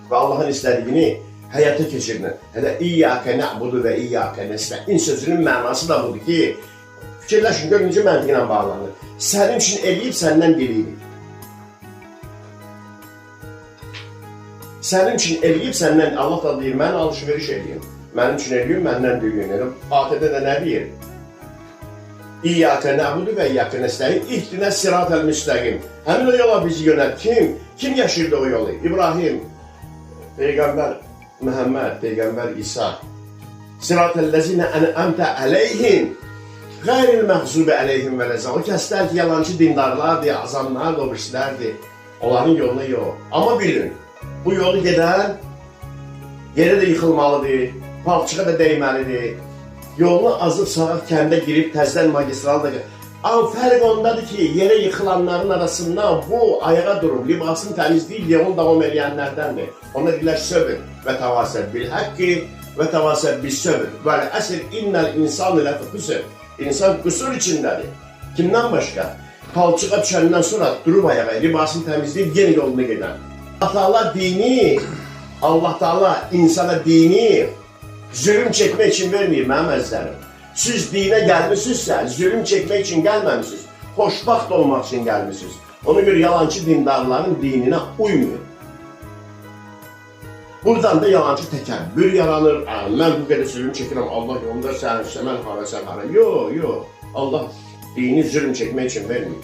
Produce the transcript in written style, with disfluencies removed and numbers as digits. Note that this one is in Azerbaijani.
və Allahın istədiyini həyata keçirin. Hələ İyyəkə nə'budu və İyyəkə nəstə'in sözünün mənası da budur ki, fikirləşin, görün necə məntiqlə bağlanır. Sənin üçün eləyib, səndən diliyib. Sənin üçün eləyib, səndən, Allah da deyir, mən alış-veriş eləyim. Mənim üçün eləyib, məndən diliyim. Atədə də nə deyir? İyyəkə nə'budu və İyyəkə nəstə'in ihdinə sıratəl müstəqim. Həmin o yola bizi yönət. Kim yaşayırdı o yolu? İbrahim, Peyğəmbər Məhəmməd, Peyğəmbər İsa. Sıratəl-ləzinə ənəmtə əleyhim, qeyril məğzubi əleyhim və ləzə. O kəslər ki, yalancı dindarlardır, azamlardır, o birisilərdir. Onların yoluna yox. Amma bilin, bu yolu gedən yerə də yıxılmalıdır, palçığa da dəyməlidir. Yolunu azıb sağa kəndə girib təzdən magistralı da gəlir. Amma fərq ondadır ki, yerə yıxılanların arasından bu ayağa durub, libasını təmizləyib, yolunu davam edənlərdəndir. Ona deyilər sövr və təvasəb bil həqqi və təvasəb bil sövr. Bəli, əsr innəl insan ilə xüsr. İnsan qüsur içindədir. Kimdən başqa? Palçığa düşəndən sonra durub ayağa, libasını təmizləyib, yeni yolunu gedən. Allah Teala insana dini zülüm çekmek için vermeyeyim mənim əzizlərim. Siz dinə gəlmişsinizsə, zülüm çekmek için gəlməmişsiniz. Xoşbaxt olmaq için gəlmişsiniz. Ona göre yalancı dindarların dinine uymuyor. Buradan da yalancı təkəbbür yaranır. Mən bu qədər zülüm çəkirəm, Allah yolunda sən hara. Yok. Allah dini zülüm çekmek için vermeyeyim.